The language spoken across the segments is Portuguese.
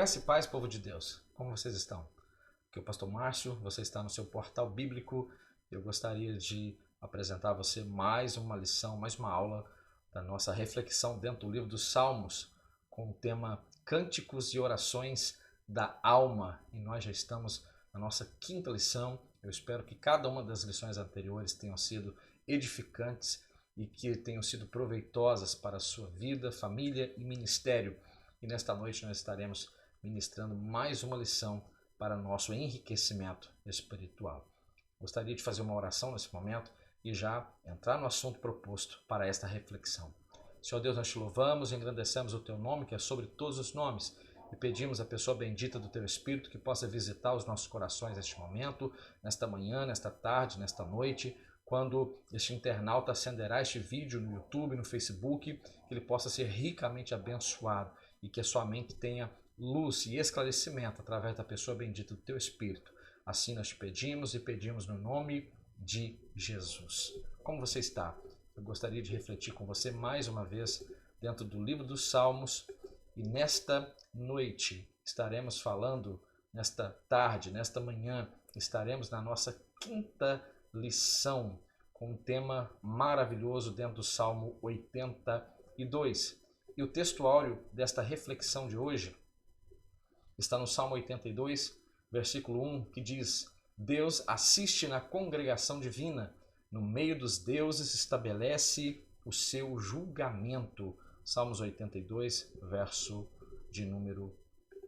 Graça e paz, povo de Deus. Como vocês estão? Aqui é o pastor Márcio, você está no seu portal bíblico. Eu gostaria de apresentar a você mais uma lição, mais uma aula da nossa reflexão dentro do livro dos Salmos, com o tema Cânticos e Orações da Alma. E nós já estamos na nossa quinta lição. Eu espero que cada uma das lições anteriores tenham sido edificantes e que tenham sido proveitosas para a sua vida, família e ministério. E nesta noite nós estaremos ministrando mais uma lição para nosso enriquecimento espiritual. Gostaria de fazer uma oração nesse momento e já entrar no assunto proposto para esta reflexão. Senhor Deus, nós te louvamos e engrandecemos o teu nome, que é sobre todos os nomes, e pedimos à pessoa bendita do teu Espírito que possa visitar os nossos corações neste momento, nesta manhã, nesta tarde, nesta noite, quando este internauta acenderá este vídeo no YouTube, no Facebook, que ele possa ser ricamente abençoado e que a sua mente tenha luz e esclarecimento através da pessoa bendita do teu Espírito. Assim nós te pedimos e pedimos no nome de Jesus. Como você está? Eu gostaria de refletir com você mais uma vez dentro do livro dos Salmos, e nesta noite estaremos falando, nesta tarde, nesta manhã, estaremos na nossa quinta lição, com um tema maravilhoso dentro do Salmo 82. E o texto áureo desta reflexão de hoje está no Salmo 82, versículo 1, que diz: Deus assiste na congregação divina, no meio dos deuses estabelece o seu julgamento. Salmos 82, verso de número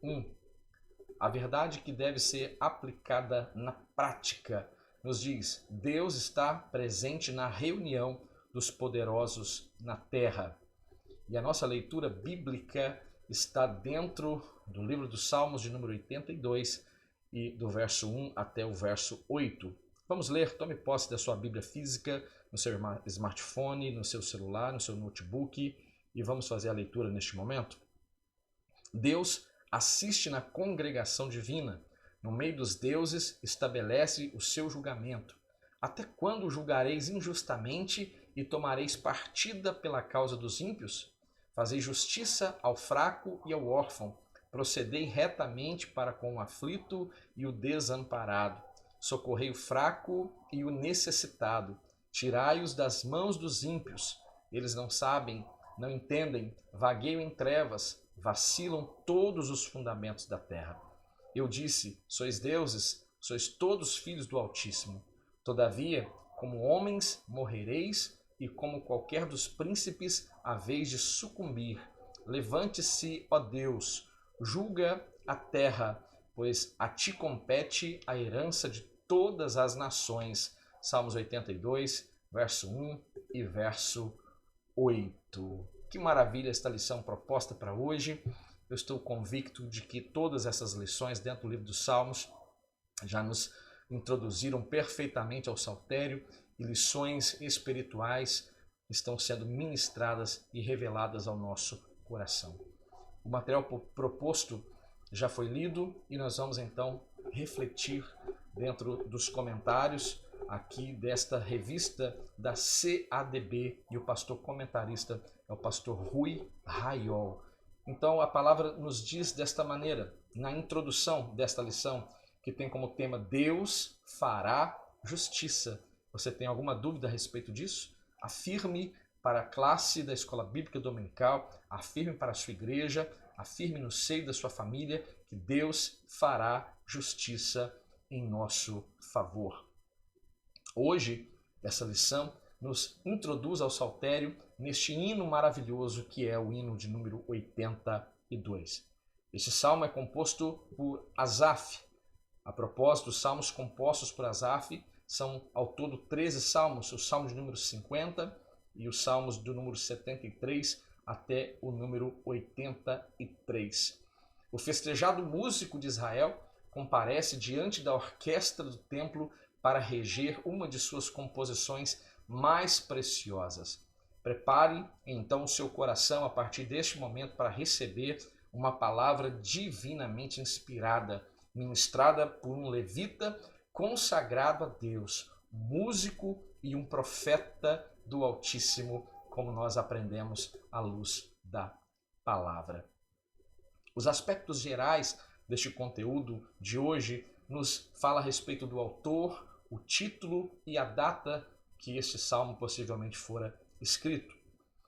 1. A verdade que deve ser aplicada na prática nos diz: Deus está presente na reunião dos poderosos na terra. E a nossa leitura bíblica está dentro do livro dos Salmos de número 82 e do verso 1 até o verso 8. Vamos ler, tome posse da sua Bíblia física, no seu smartphone, no seu celular, no seu notebook, e vamos fazer a leitura neste momento. Deus assiste na congregação divina, no meio dos deuses estabelece o seu julgamento. Até quando julgareis injustamente e tomareis partida pela causa dos ímpios? Fazei justiça ao fraco e ao órfão, procedei retamente para com o aflito e o desamparado. Socorrei o fraco e o necessitado, tirai-os das mãos dos ímpios. Eles não sabem, não entendem, vagueiam em trevas, vacilam todos os fundamentos da terra. Eu disse: sois deuses, sois todos filhos do Altíssimo. Todavia, como homens morrereis, e como qualquer dos príncipes haveis de sucumbir. Levante-se, ó Deus, julga a terra, pois a ti compete a herança de todas as nações. Salmos 82, verso 1 e verso 8. Que maravilha esta lição proposta para hoje. Eu estou convicto de que todas essas lições dentro do livro dos Salmos já nos introduziram perfeitamente ao saltério, e lições espirituais estão sendo ministradas e reveladas ao nosso coração. O material proposto já foi lido e nós vamos então refletir dentro dos comentários aqui desta revista da CADB, e o pastor comentarista é o pastor Rui Raiol. Então a palavra nos diz desta maneira, na introdução desta lição, que tem como tema Deus fará justiça. Você tem alguma dúvida a respeito disso? Afirme para a classe da Escola Bíblica Dominical, afirme para a sua igreja, afirme no seio da sua família que Deus fará justiça em nosso favor. Hoje, essa lição nos introduz ao saltério neste hino maravilhoso que é o hino de número 82. Este salmo é composto por Asaf. A propósito, os salmos compostos por Asaf são ao todo 13 salmos, o salmo de número 50 e os salmos do número 73 até o número 83. O festejado músico de Israel comparece diante da orquestra do templo para reger uma de suas composições mais preciosas. Prepare então o seu coração a partir deste momento para receber uma palavra divinamente inspirada, ministrada por um levita consagrado a Deus, músico e um profeta do Altíssimo, como nós aprendemos à luz da palavra. Os aspectos gerais deste conteúdo de hoje nos fala a respeito do autor, o título e a data que este salmo possivelmente fora escrito.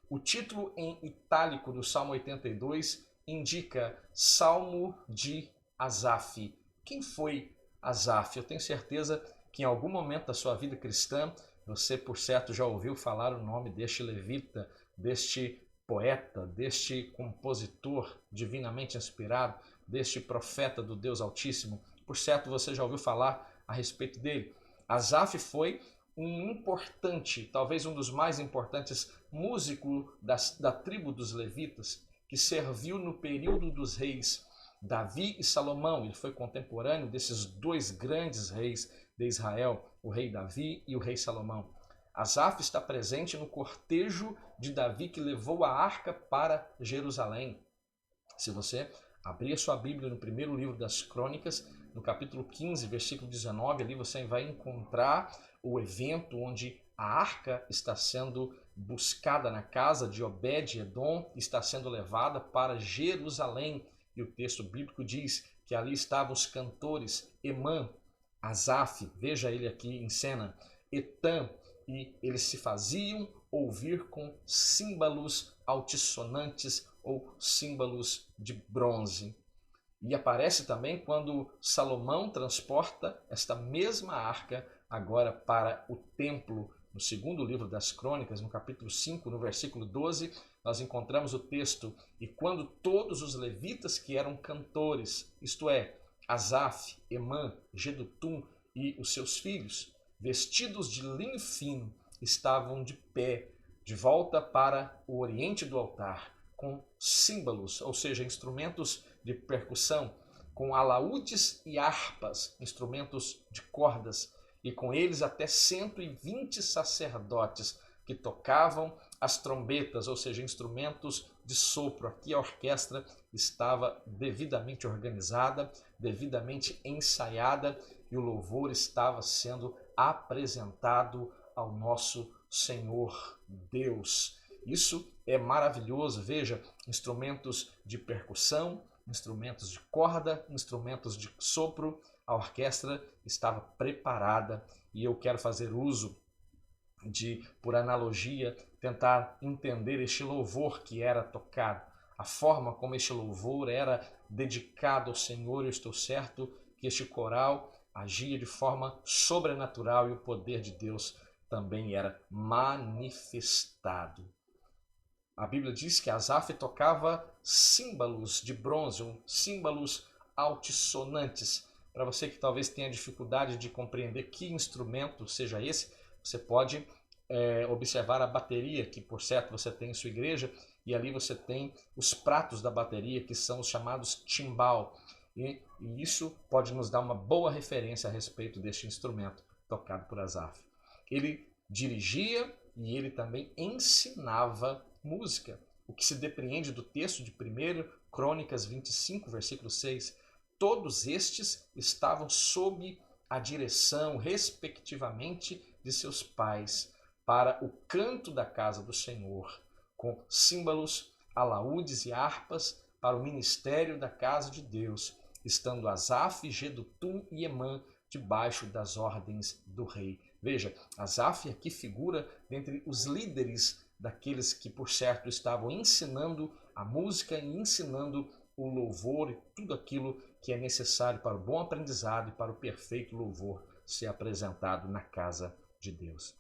O título em itálico do Salmo 82 indica Salmo de Asaf. Quem foi Asaf? Eu tenho certeza que em algum momento da sua vida cristã, você, por certo, já ouviu falar o nome deste levita, deste poeta, deste compositor divinamente inspirado, deste profeta do Deus Altíssimo. Por certo, você já ouviu falar a respeito dele. Asaf foi um importante, talvez um dos mais importantes músicos da tribo dos levitas, que serviu no período dos reis Davi e Salomão. Ele foi contemporâneo desses dois grandes reis de Israel, o rei Davi e o rei Salomão. Asaf está presente no cortejo de Davi que levou a arca para Jerusalém. Se você abrir a sua Bíblia no primeiro livro das Crônicas, no capítulo 15, versículo 19, ali você vai encontrar o evento onde a arca está sendo buscada na casa de Obed-Edom, está sendo levada para Jerusalém. E o texto bíblico diz que ali estavam os cantores Emã, Asaf, veja ele aqui em cena, Etan, e eles se faziam ouvir com símbolos altissonantes ou símbolos de bronze. E aparece também quando Salomão transporta esta mesma arca agora para o templo. No segundo livro das Crônicas, no capítulo 5, no versículo 12, nós encontramos o texto: e quando todos os levitas que eram cantores, isto é, Asaf, Emã, Jedutum e os seus filhos, vestidos de linho fino, estavam de pé, de volta para o oriente do altar, com símbolos, ou seja, instrumentos de percussão, com alaúdes e harpas, instrumentos de cordas, e com eles até 120 sacerdotes que tocavam as trombetas, ou seja, instrumentos de sopro. Aqui a orquestra estava devidamente organizada, devidamente ensaiada, e o louvor estava sendo apresentado ao nosso Senhor Deus. Isso é maravilhoso. Veja, instrumentos de percussão, instrumentos de corda, instrumentos de sopro. A orquestra estava preparada e eu quero fazer uso de, por analogia, tentar entender este louvor que era tocado, a forma como este louvor era dedicado ao Senhor. Eu estou certo que este coral agia de forma sobrenatural e o poder de Deus também era manifestado. A Bíblia diz que Asaf tocava símbolos de bronze, símbolos altissonantes. Para você que talvez tenha dificuldade de compreender que instrumento seja esse, você pode observar a bateria, que por certo você tem em sua igreja, e ali você tem os pratos da bateria, que são os chamados timbal. E isso pode nos dar uma boa referência a respeito deste instrumento tocado por Asaf. Ele dirigia e ele também ensinava música, o que se depreende do texto de 1 Crônicas 25, versículo 6. Todos estes estavam sob a direção, respectivamente, de seus pais, para o canto da casa do Senhor, com símbolos, alaúdes e harpas para o ministério da casa de Deus, estando Asaf, Jedutum e Emã debaixo das ordens do rei. Veja, Asaf aqui figura dentre os líderes daqueles que, por certo, estavam ensinando a música e ensinando o louvor e tudo aquilo que é necessário para o bom aprendizado e para o perfeito louvor ser apresentado na casa de Deus.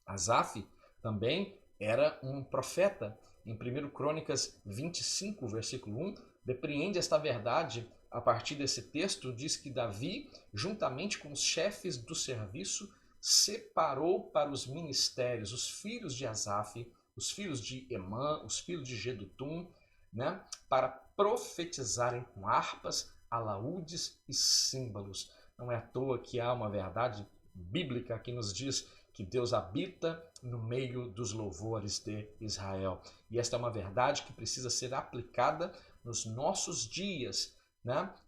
Asaf também era um profeta. Em 1 Crônicas 25, versículo 1, depreende esta verdade. A partir desse texto, diz que Davi, juntamente com os chefes do serviço, separou para os ministérios os filhos de Asaf, os filhos de Emã, os filhos de Jedutum, para profetizarem com harpas, alaúdes e símbolos. Não é à toa que há uma verdade bíblica que nos diz que Deus habita no meio dos louvores de Israel. E esta é uma verdade que precisa ser aplicada nos nossos dias.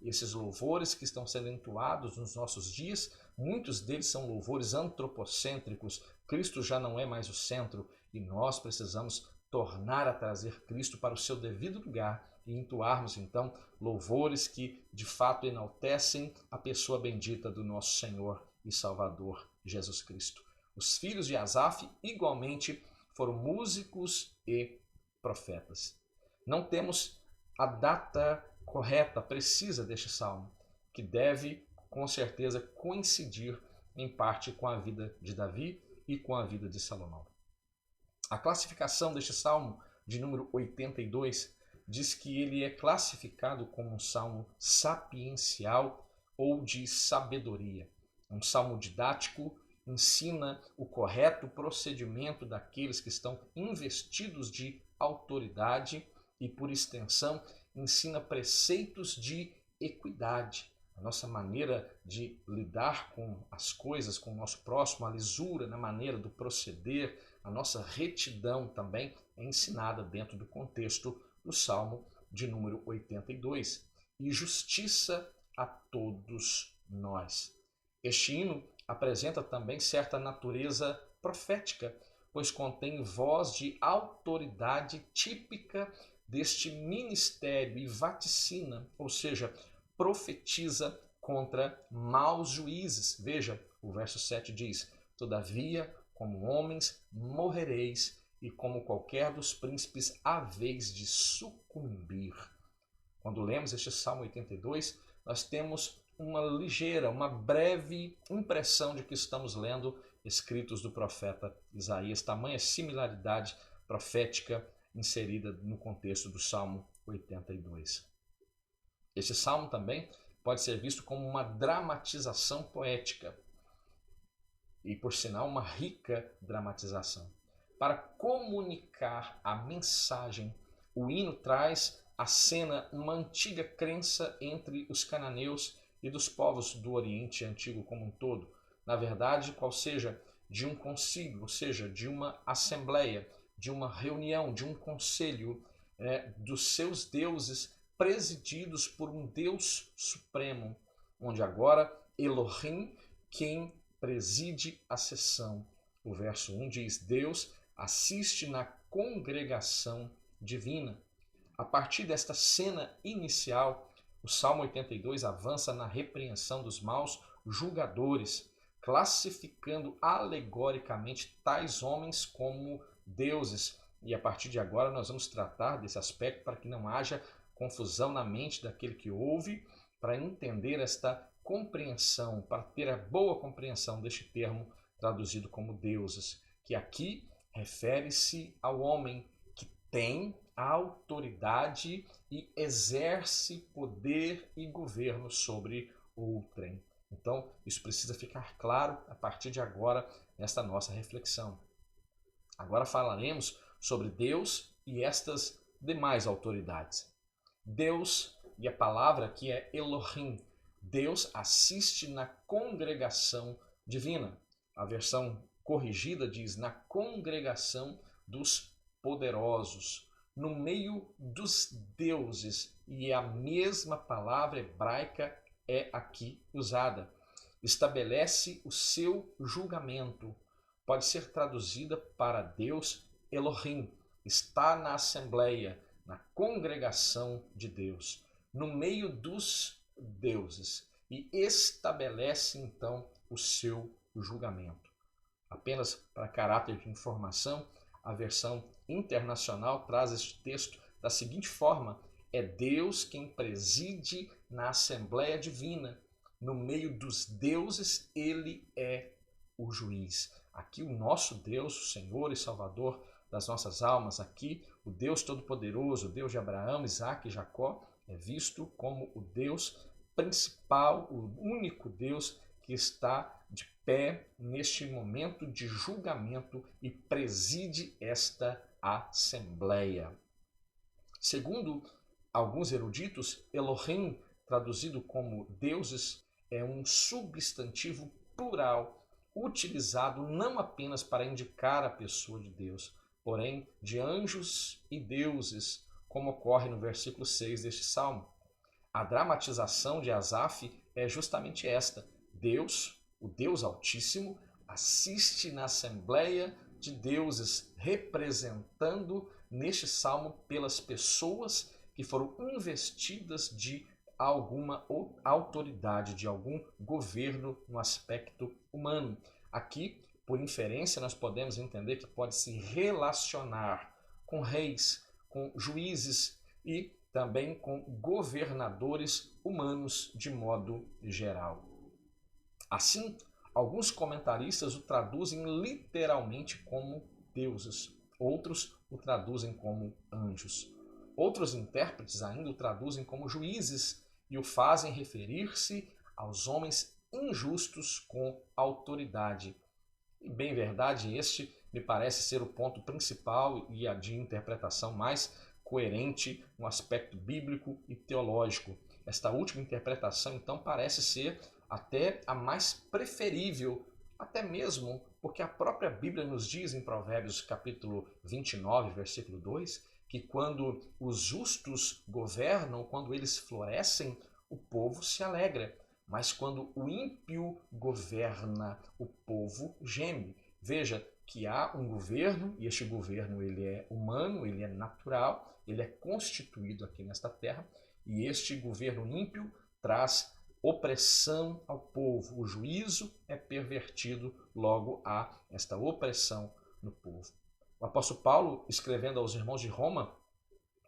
Esses louvores que estão sendo entoados nos nossos dias, muitos deles são louvores antropocêntricos. Cristo já não é mais o centro e nós precisamos tornar a trazer Cristo para o seu devido lugar e entoarmos então louvores que de fato enaltecem a pessoa bendita do nosso Senhor e Salvador Jesus Cristo. Os filhos de Asaf igualmente foram músicos e profetas. Não temos a data correta, precisa deste salmo, que deve com certeza coincidir em parte com a vida de Davi e com a vida de Salomão. A classificação deste salmo de número 82 diz que ele é classificado como um salmo sapiencial ou de sabedoria. Um salmo didático, ensina o correto procedimento daqueles que estão investidos de autoridade e, por extensão, ensina preceitos de equidade. A nossa maneira de lidar com as coisas, com o nosso próximo, a lisura na maneira do proceder, a nossa retidão também é ensinada dentro do contexto do Salmo de número 82. E justiça a todos nós. Este hino apresenta também certa natureza profética, pois contém voz de autoridade típica deste ministério e vaticina, ou seja, profetiza contra maus juízes. Veja, o verso 7 diz: todavia, como homens morrereis, e como qualquer dos príncipes haveis de sucumbir. Quando lemos este Salmo 82, nós temos uma ligeira, uma breve impressão de que estamos lendo escritos do profeta Isaías, tamanha similaridade profética inserida no contexto do Salmo 82. Este salmo também pode ser visto como uma dramatização poética e, por sinal, uma rica dramatização. Para comunicar a mensagem, o hino traz à cena uma antiga crença entre os cananeus e dos povos do Oriente Antigo como um todo. Na verdade, qual seja de um concílio, ou seja, de uma assembleia, de uma reunião, de um conselho dos seus deuses presididos por um Deus supremo, onde agora Elohim, quem preside a sessão. O verso 1 diz: Deus assiste na congregação divina. A partir desta cena inicial, o Salmo 82 avança na repreensão dos maus julgadores, classificando alegoricamente tais homens como deuses. E a partir de agora nós vamos tratar desse aspecto para que não haja confusão na mente daquele que ouve, para entender esta compreensão, para ter a boa compreensão deste termo traduzido como deuses, que aqui refere-se ao homem que tem a autoridade e exerce poder e governo sobre outrem. Então, isso precisa ficar claro a partir de agora nesta nossa reflexão. Agora falaremos sobre Deus e estas demais autoridades. Deus, e a palavra aqui é Elohim. Deus assiste na congregação divina. A versão corrigida diz na congregação dos poderosos, no meio dos deuses, e a mesma palavra hebraica é aqui usada. Estabelece o seu julgamento. Pode ser traduzida para Deus Elohim. Está na assembleia, na congregação de Deus, no meio dos deuses, e estabelece então o seu julgamento. Apenas para caráter de informação, a versão internacional traz este texto da seguinte forma: é Deus quem preside na Assembleia Divina. No meio dos deuses, ele é o juiz. Aqui o nosso Deus, o Senhor e Salvador das nossas almas, aqui o Deus Todo-Poderoso, o Deus de Abraão, Isaque e Jacó, é visto como o Deus principal, o único Deus que está de pé neste momento de julgamento e preside esta assembleia. Segundo alguns eruditos, Elohim, traduzido como deuses, é um substantivo plural utilizado não apenas para indicar a pessoa de Deus, porém de anjos e deuses, como ocorre no versículo 6 deste salmo. A dramatização de Asaf é justamente esta: Deus, o Deus Altíssimo, assiste na assembleia de deuses, representando neste salmo pelas pessoas que foram investidas de alguma autoridade, de algum governo no aspecto humano. Aqui, por inferência, nós podemos entender que pode se relacionar com reis, com juízes e também com governadores humanos de modo geral. Assim, alguns comentaristas o traduzem literalmente como deuses, outros o traduzem como anjos. Outros intérpretes ainda o traduzem como juízes e o fazem referir-se aos homens injustos com autoridade. E bem verdade, este me parece ser o ponto principal e a de interpretação mais coerente no aspecto bíblico e teológico. Esta última interpretação, então, parece ser até a mais preferível, até mesmo porque a própria Bíblia nos diz em Provérbios capítulo 29, versículo 2, que quando os justos governam, quando eles florescem, o povo se alegra. Mas quando o ímpio governa, o povo geme. Veja que há um governo, e este governo ele é humano, ele é natural, ele é constituído aqui nesta terra, e este governo ímpio traz opressão ao povo. O juízo é pervertido, logo há esta opressão no povo. O apóstolo Paulo, escrevendo aos irmãos de Roma,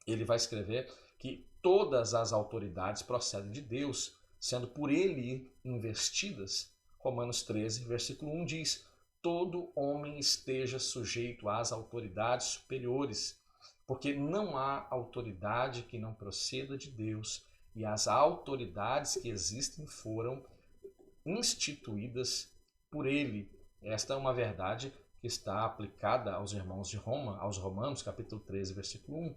ele vai escrever que todas as autoridades procedem de Deus, sendo por ele investidas. Romanos 13, versículo 1 diz: todo homem esteja sujeito às autoridades superiores, porque não há autoridade que não proceda de Deus, e as autoridades que existem foram instituídas por ele. Esta é uma verdade que está aplicada aos irmãos de Roma, aos Romanos, capítulo 13, versículo 1.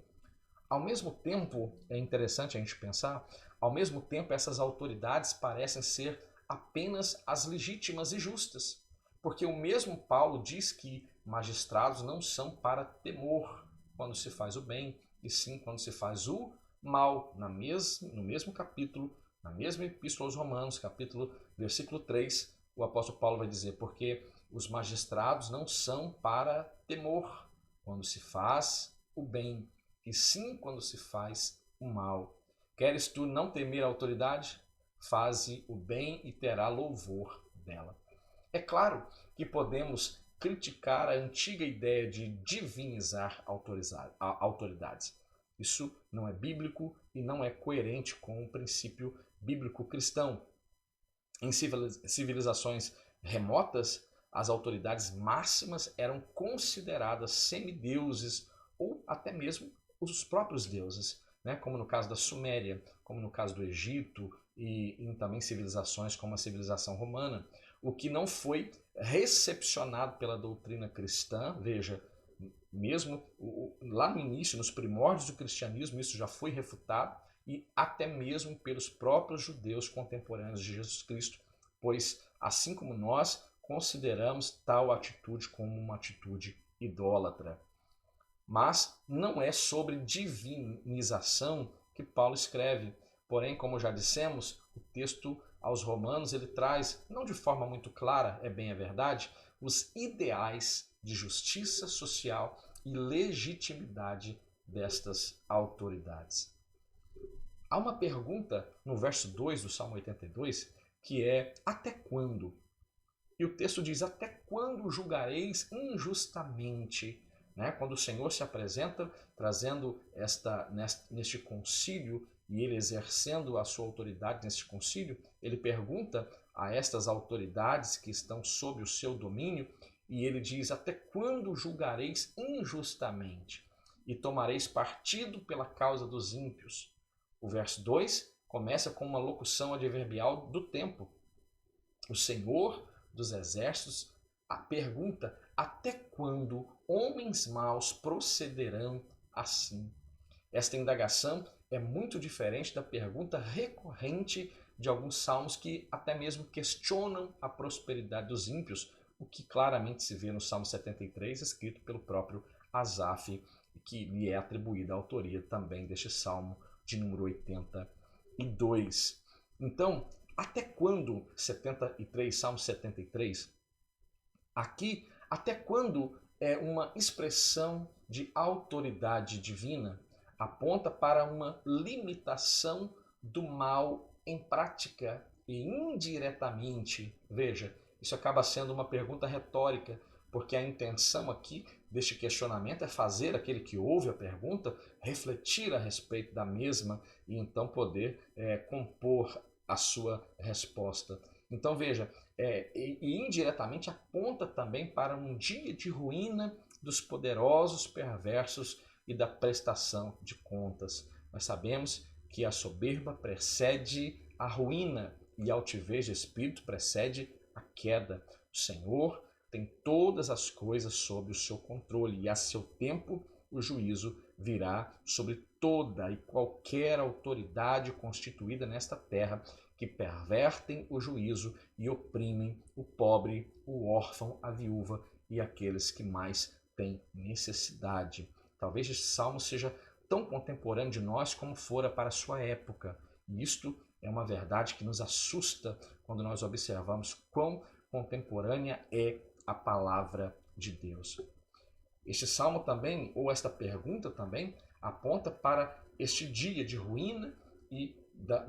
Ao mesmo tempo, é interessante a gente pensar, ao mesmo tempo essas autoridades parecem ser apenas as legítimas e justas, porque o mesmo Paulo diz que magistrados não são para temor quando se faz o bem, e sim quando se faz o mal. No mesmo capítulo, na mesma epístola aos Romanos, versículo 3, o apóstolo Paulo vai dizer: porque os magistrados não são para temor quando se faz o bem, e sim quando se faz o mal. Queres tu não temer a autoridade? Faze o bem e terá louvor dela. É claro que podemos criticar a antiga ideia de divinizar autoridades. Isso não é bíblico e não é coerente com o princípio bíblico cristão. Em civilizações remotas, as autoridades máximas eram consideradas semideuses ou até mesmo os próprios deuses, né? Como no caso da Suméria, como no caso do Egito e também civilizações como a civilização romana, o que não foi recepcionado pela doutrina cristã. Veja, mesmo lá no início, nos primórdios do cristianismo, isso já foi refutado, e até mesmo pelos próprios judeus contemporâneos de Jesus Cristo, pois, assim como nós, consideramos tal atitude como uma atitude idólatra. Mas não é sobre divinização que Paulo escreve. Porém, como já dissemos, o texto aos Romanos ele traz, não de forma muito clara, é bem a verdade, os ideais de justiça social e legitimidade destas autoridades. Há uma pergunta no verso 2 do Salmo 82 que é: até quando? E o texto diz: até quando julgareis injustamente? Né? Quando o Senhor se apresenta trazendo neste concílio e ele exercendo a sua autoridade neste concílio, ele pergunta a estas autoridades que estão sob o seu domínio e ele diz: até quando julgareis injustamente e tomareis partido pela causa dos ímpios? O verso 2 começa com uma locução adverbial do tempo. O Senhor dos exércitos pergunta: até quando homens maus procederão assim? Esta indagação é muito diferente da pergunta recorrente de alguns salmos que até mesmo questionam a prosperidade dos ímpios, o que claramente se vê no Salmo 73, escrito pelo próprio Asaf, que lhe é atribuída a autoria também deste salmo de número 82. Então, até quando 73, Salmo 73? Aqui, até quando é uma expressão de autoridade divina aponta para uma limitação do mal em prática e indiretamente. Veja, isso acaba sendo uma pergunta retórica, porque a intenção aqui deste questionamento é fazer aquele que ouve a pergunta refletir a respeito da mesma e então poder compor a sua resposta. Então veja, e indiretamente aponta também para um dia de ruína dos poderosos perversos e da prestação de contas. Nós sabemos que a soberba precede a ruína e a altivez de espírito precede a queda. O Senhor tem todas as coisas sob o seu controle e a seu tempo o juízo virá sobre toda e qualquer autoridade constituída nesta terra que pervertem o juízo e oprimem o pobre, o órfão, a viúva e aqueles que mais têm necessidade. Talvez este salmo seja tão contemporâneo de nós como fora para a sua época. E isto é uma verdade que nos assusta quando nós observamos quão contemporânea é a palavra de Deus. Este salmo também, ou esta pergunta também, aponta para este dia de ruína e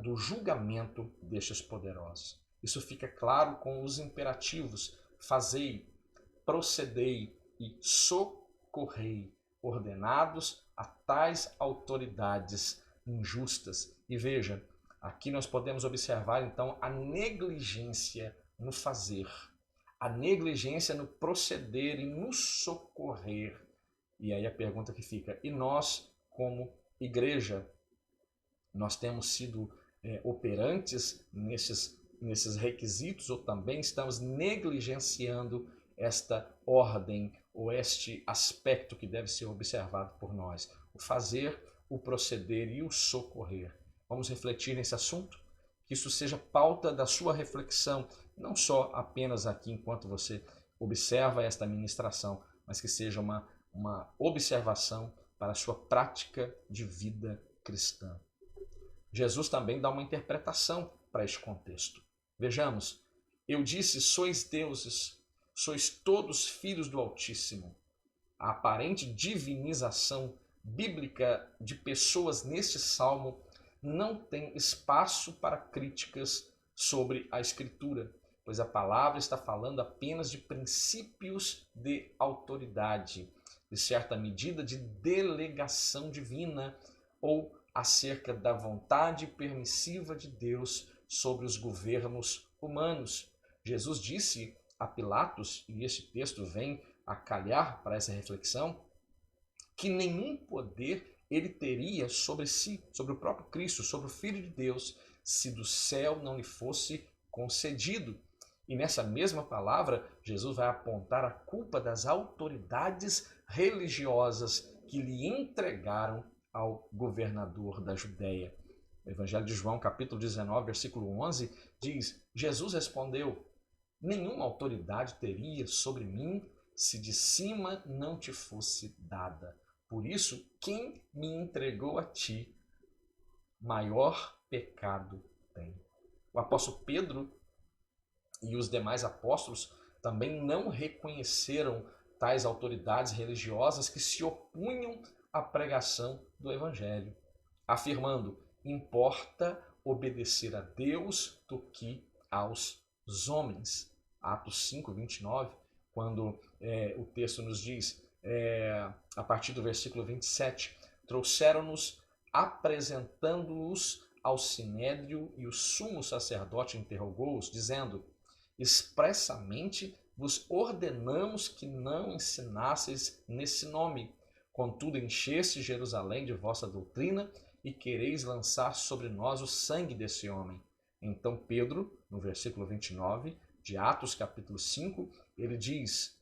do julgamento destes poderosos. Isso fica claro com os imperativos: fazei, procedei e socorrei, ordenados a tais autoridades injustas. E veja, aqui nós podemos observar então a negligência no fazer, a negligência no proceder e no socorrer. E aí a pergunta que fica: e nós, como igreja, nós temos sido operantes nesses requisitos ou também estamos negligenciando esta ordem ou este aspecto que deve ser observado por nós? O fazer, o proceder e o socorrer. Vamos refletir nesse assunto? Que isso seja pauta da sua reflexão, não só apenas aqui enquanto você observa esta ministração, mas que seja uma observação para a sua prática de vida cristã. Jesus também dá uma interpretação para este contexto. Vejamos, eu disse, sois deuses, sois todos filhos do Altíssimo. A aparente divinização bíblica de pessoas neste salmo não tem espaço para críticas sobre a Escritura, pois a palavra está falando apenas de princípios de autoridade, de certa medida de delegação divina ou acerca da vontade permissiva de Deus sobre os governos humanos. Jesus disse a Pilatos, e este texto vem a calhar para essa reflexão, que nenhum poder ele teria sobre si, sobre o próprio Cristo, sobre o Filho de Deus, se do céu não lhe fosse concedido. E nessa mesma palavra, Jesus vai apontar a culpa das autoridades religiosas que lhe entregaram ao governador da Judéia. O Evangelho de João, capítulo 19, versículo 11, diz: Jesus respondeu: nenhuma autoridade teria sobre mim se de cima não te fosse dada. Por isso, quem me entregou a ti, maior pecado tem. O apóstolo Pedro e os demais apóstolos também não reconheceram tais autoridades religiosas que se opunham à pregação do Evangelho, afirmando: importa obedecer a Deus do que aos homens. Atos 5, 29, quando o texto nos diz, a partir do versículo 27, trouxeram-nos apresentando-os ao sinédrio e o sumo sacerdote interrogou-os, dizendo: expressamente vos ordenamos que não ensinasseis nesse nome. Contudo, encheste Jerusalém de vossa doutrina e quereis lançar sobre nós o sangue desse homem. Então Pedro, no versículo 29 de Atos capítulo 5, ele diz,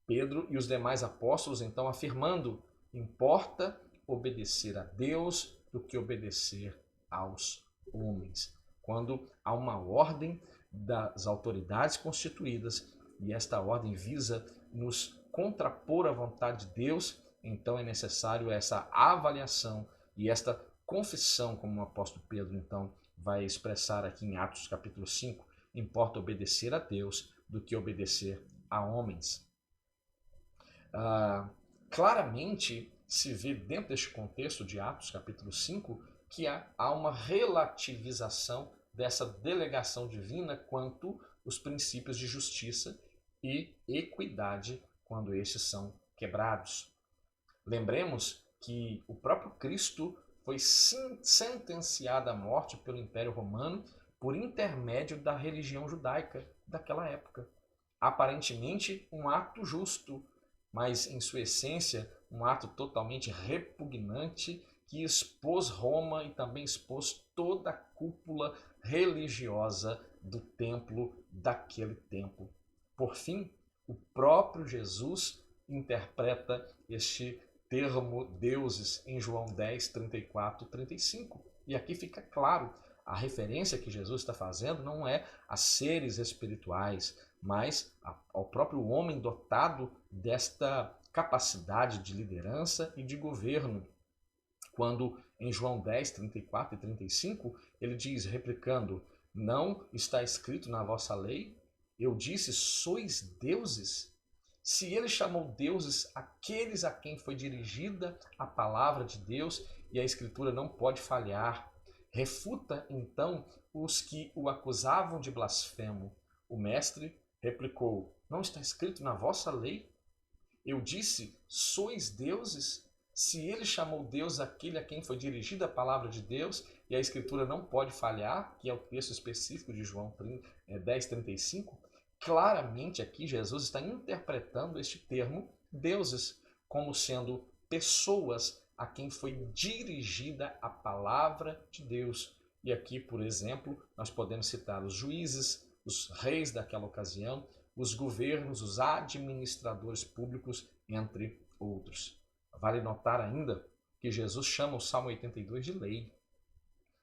Pedro e os demais apóstolos então afirmando: importa obedecer a Deus do que obedecer aos homens. Quando há uma ordem das autoridades constituídas e esta ordem visa nos contrapor à vontade de Deus, então é necessário essa avaliação e esta confissão, como o apóstolo Pedro então vai expressar aqui em Atos capítulo 5, importa obedecer a Deus do que obedecer a homens. Claramente se vê dentro deste contexto de Atos capítulo 5 que há uma relativização dessa delegação divina quanto os princípios de justiça e equidade quando estes são quebrados. Lembremos que o próprio Cristo foi sentenciado à morte pelo Império Romano por intermédio da religião judaica daquela época. Aparentemente um ato justo, mas em sua essência um ato totalmente repugnante que expôs Roma e também expôs toda a cúpula religiosa do templo daquele tempo. Por fim, o próprio Jesus interpreta este termo deuses em João 10, 34 e 35. E aqui fica claro, a referência que Jesus está fazendo não é a seres espirituais, mas ao próprio homem dotado desta capacidade de liderança e de governo. Quando em João 10, 34 e 35, ele diz, replicando, não está escrito na vossa lei? Eu disse, sois deuses? Se ele chamou deuses aqueles a quem foi dirigida a palavra de Deus e a Escritura não pode falhar, refuta então os que o acusavam de blasfemo. O mestre replicou, não está escrito na vossa lei? Eu disse, sois deuses? Se ele chamou Deus aquele a quem foi dirigida a palavra de Deus e a Escritura não pode falhar, que é o texto específico de João 10, 35, claramente aqui Jesus está interpretando este termo deuses como sendo pessoas a quem foi dirigida a palavra de Deus. E aqui, por exemplo, nós podemos citar os juízes, os reis daquela ocasião, os governos, os administradores públicos, entre outros. Vale notar ainda que Jesus chama o Salmo 82 de lei,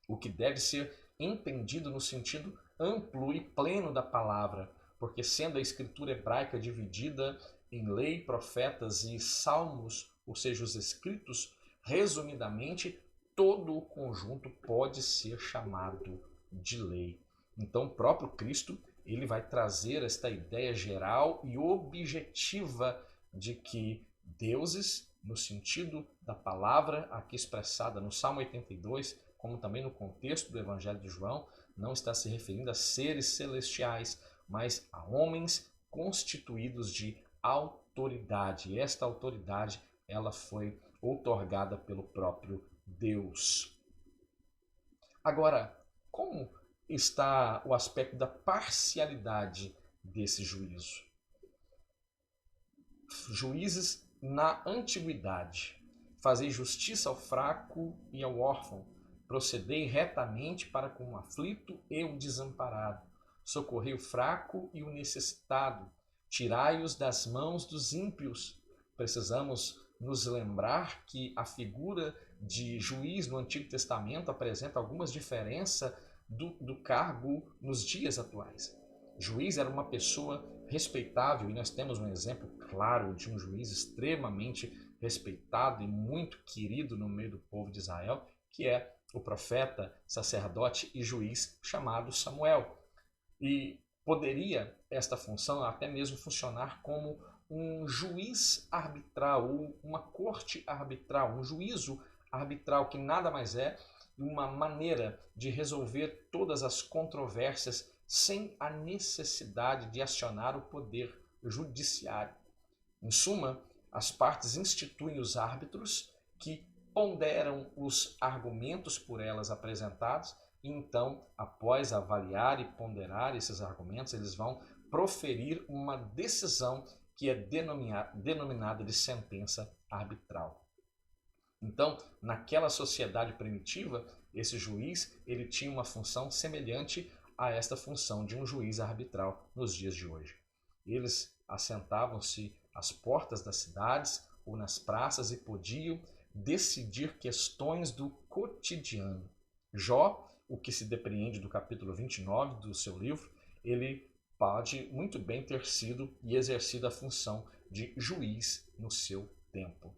o que deve ser entendido no sentido amplo e pleno da palavra, porque sendo a escritura hebraica dividida em lei, profetas e salmos, ou seja, os escritos, resumidamente, todo o conjunto pode ser chamado de lei. Então, o próprio Cristo, ele vai trazer esta ideia geral e objetiva de que deuses, no sentido da palavra aqui expressada no Salmo 82, como também no contexto do Evangelho de João, não está se referindo a seres celestiais, mas a homens constituídos de autoridade. E esta autoridade, ela foi outorgada pelo próprio Deus. Agora, como está o aspecto da parcialidade desse juízo? Juízes na antiguidade. Fazei justiça ao fraco e ao órfão. Procedei retamente para com o aflito e o desamparado. Socorrei o fraco e o necessitado. Tirai-os das mãos dos ímpios. Precisamos nos lembrar que a figura de juiz no Antigo Testamento apresenta algumas diferenças do cargo nos dias atuais. Juiz era uma pessoa respeitável, e nós temos um exemplo claro de um juiz extremamente respeitado e muito querido no meio do povo de Israel, que é o profeta, sacerdote e juiz chamado Samuel. E poderia esta função até mesmo funcionar como um juiz arbitral, ou uma corte arbitral, um juízo arbitral, que nada mais é uma maneira de resolver todas as controvérsias sem a necessidade de acionar o poder judiciário. Em suma, as partes instituem os árbitros que ponderam os argumentos por elas apresentados e então, após avaliar e ponderar esses argumentos, eles vão proferir uma decisão que é denominada de sentença arbitral. Então, naquela sociedade primitiva, esse juiz ele tinha uma função semelhante a esta função de um juiz arbitral nos dias de hoje. Eles assentavam-se às portas das cidades ou nas praças e podiam decidir questões do cotidiano. Jó, o que se depreende do capítulo 29 do seu livro, ele pode muito bem ter sido e exercido a função de juiz no seu tempo.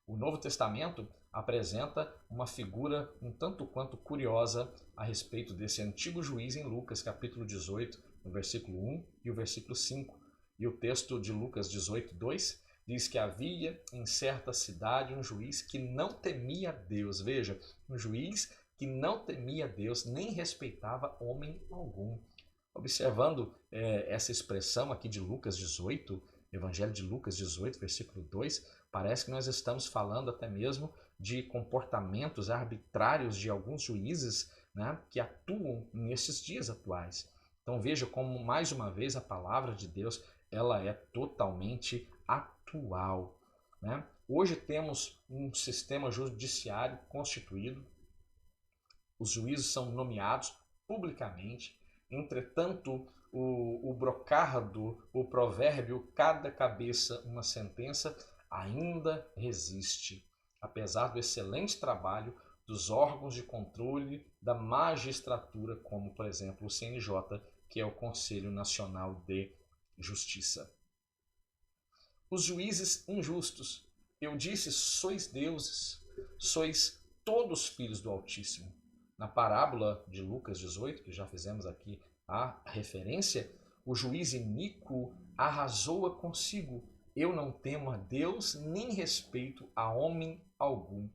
O Novo Testamento apresenta uma figura um tanto quanto curiosa a respeito desse antigo juiz em Lucas, capítulo 18, no versículo 1 e o versículo 5. E o texto de Lucas 18, 2 diz que havia em certa cidade um juiz que não temia Deus. Veja, um juiz que não temia Deus, nem respeitava homem algum. Observando essa expressão aqui de Lucas 18, Evangelho de Lucas 18, versículo 2, parece que nós estamos falando até mesmo de comportamentos arbitrários de alguns juízes, né, que atuam nesses dias atuais. Então veja como, mais uma vez, a palavra de Deus ela é totalmente atual. Né? Hoje temos um sistema judiciário constituído, os juízes são nomeados publicamente. Entretanto, o brocardo, o provérbio, cada cabeça uma sentença, ainda resiste, apesar do excelente trabalho dos órgãos de controle da magistratura, como, por exemplo, o CNJ, que é o Conselho Nacional de Justiça. Os juízes injustos, eu disse, sois deuses, sois todos filhos do Altíssimo. Na parábola de Lucas 18, que já fizemos aqui a referência, o juiz iníquo arrasou-a consigo. Eu não temo a Deus, nem respeito a homem algum.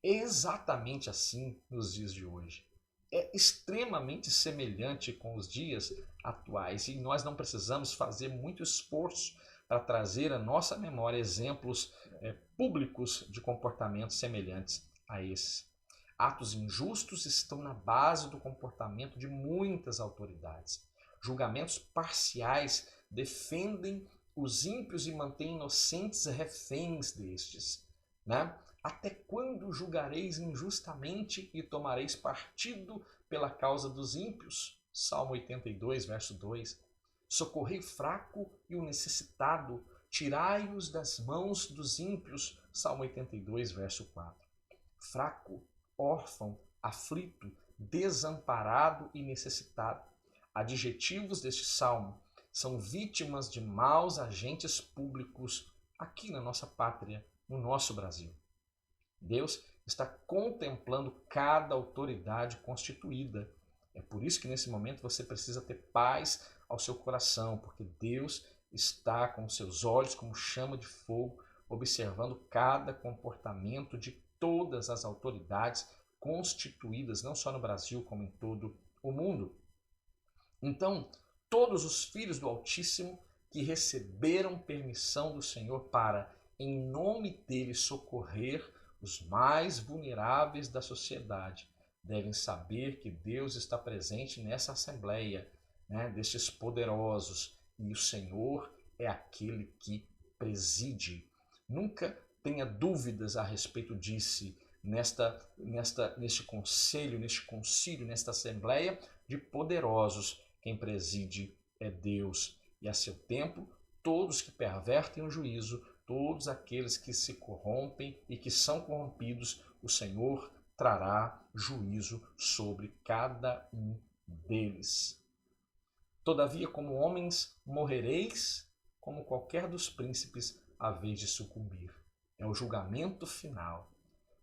É exatamente assim nos dias de hoje. É extremamente semelhante com os dias atuais e nós não precisamos fazer muito esforço para trazer à nossa memória exemplos públicos de comportamentos semelhantes a esses. Atos injustos estão na base do comportamento de muitas autoridades. Julgamentos parciais defendem os ímpios e mantêm inocentes reféns destes. Né? Até quando julgareis injustamente e tomareis partido pela causa dos ímpios? Salmo 82, verso 2. Socorrei o fraco e o necessitado, tirai-os das mãos dos ímpios. Salmo 82, verso 4. Fraco, órfão, aflito, desamparado e necessitado. Adjetivos deste salmo são vítimas de maus agentes públicos aqui na nossa pátria, no nosso Brasil. Deus está contemplando cada autoridade constituída. É por isso que nesse momento você precisa ter paz ao seu coração, porque Deus está com seus olhos como chama de fogo, observando cada comportamento de todas as autoridades constituídas, não só no Brasil, como em todo o mundo. Então, todos os filhos do Altíssimo que receberam permissão do Senhor para, em nome dele, socorrer os mais vulneráveis da sociedade, devem saber que Deus está presente nessa assembleia, né, destes poderosos, e o Senhor é aquele que preside. Nunca tenha dúvidas a respeito disso neste conselho, neste concílio, nesta assembleia de poderosos. Quem preside é Deus. E a seu tempo, todos que pervertem o juízo, todos aqueles que se corrompem e que são corrompidos, o Senhor trará juízo sobre cada um deles. Todavia, como homens, morrereis, como qualquer dos príncipes, à vez de sucumbir. É o julgamento final.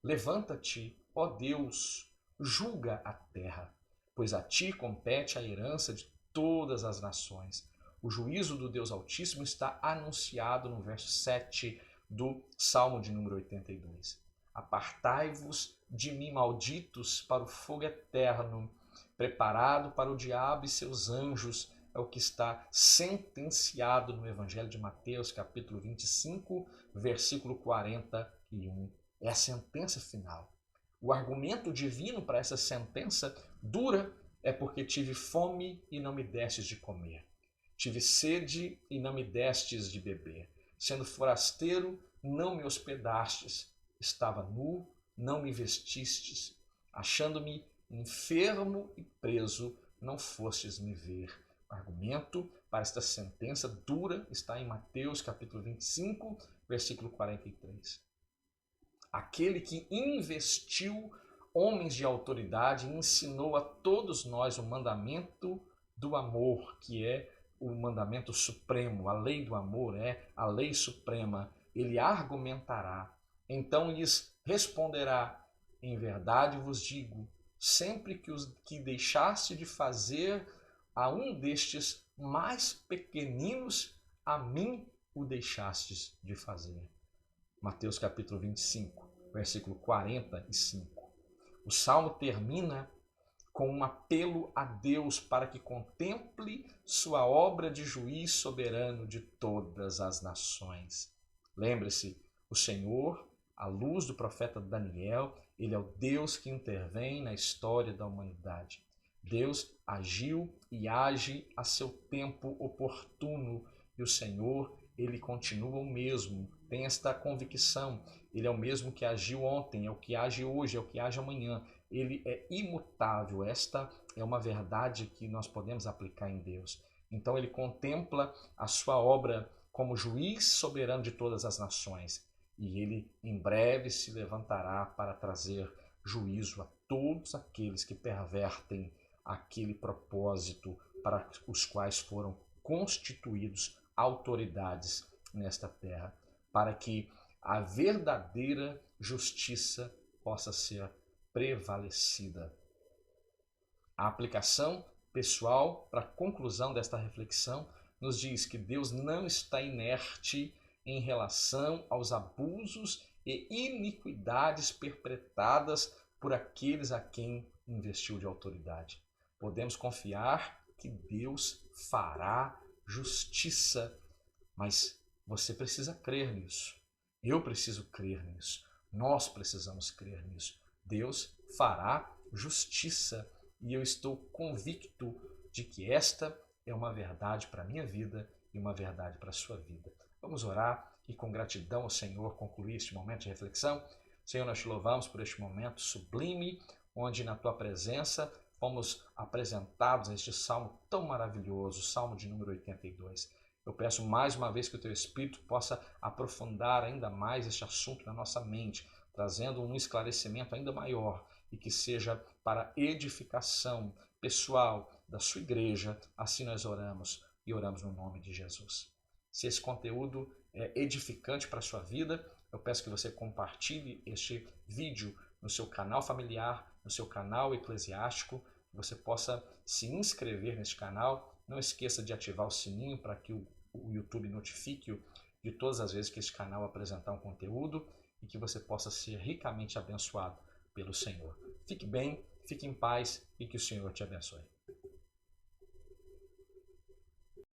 Levanta-te, ó Deus, julga a terra, pois a ti compete a herança de todas as nações. O juízo do Deus Altíssimo está anunciado no verso 7 do Salmo de número 82. Apartai-vos de mim, malditos, para o fogo eterno, preparado para o diabo e seus anjos, é o que está sentenciado no Evangelho de Mateus, capítulo 25, versículo 41. É a sentença final. O argumento divino para essa sentença dura é porque tive fome e não me destes de comer. Tive sede e não me destes de beber. Sendo forasteiro, não me hospedastes. Estava nu, não me vestistes. Achando-me enfermo e preso, não fostes me ver. O argumento para esta sentença dura está em Mateus capítulo 25, versículo 43. Aquele que investiu homens de autoridade ensinou a todos nós o mandamento do amor, que é o mandamento supremo, a lei do amor é a lei suprema. Ele argumentará, então lhes responderá: em verdade vos digo, sempre que deixaste de fazer a um destes mais pequeninos, a mim o deixastes de fazer? Mateus capítulo 25, versículo 45. O salmo termina com um apelo a Deus para que contemple sua obra de juiz soberano de todas as nações. Lembre-se, o Senhor, à luz do profeta Daniel, ele é o Deus que intervém na história da humanidade. Deus agiu e age a seu tempo oportuno, e o Senhor, ele continua o mesmo. Tem esta convicção, ele é o mesmo que agiu ontem, é o que age hoje, é o que age amanhã. Ele é imutável. Esta é uma verdade que nós podemos aplicar em Deus. Então ele contempla a sua obra como juiz soberano de todas as nações, e ele em breve se levantará para trazer juízo a todos aqueles que pervertem aquele propósito para os quais foram constituídos autoridades nesta terra, para que a verdadeira justiça possa ser prevalecida. A aplicação pessoal para a conclusão desta reflexão nos diz que Deus não está inerte em relação aos abusos e iniquidades perpetradas por aqueles a quem investiu de autoridade. Podemos confiar que Deus fará justiça, mas você precisa crer nisso. Eu preciso crer nisso. Nós precisamos crer nisso. Deus fará justiça e eu estou convicto de que esta é uma verdade para a minha vida e uma verdade para a sua vida. Vamos orar e com gratidão ao Senhor concluir este momento de reflexão. Senhor, nós te louvamos por este momento sublime, onde na tua presença fomos apresentados a este salmo tão maravilhoso, o salmo de número 82. Eu peço mais uma vez que o teu Espírito possa aprofundar ainda mais este assunto na nossa mente, trazendo um esclarecimento ainda maior e que seja para edificação pessoal da sua igreja. Assim nós oramos e oramos no nome de Jesus. Se esse conteúdo é edificante para a sua vida, eu peço que você compartilhe este vídeo no seu canal familiar, no seu canal eclesiástico, que você possa se inscrever neste canal. Não esqueça de ativar o sininho para que o YouTube notifique de todas as vezes que este canal apresentar um conteúdo e que você possa ser ricamente abençoado pelo Senhor. Fique bem, fique em paz e que o Senhor te abençoe.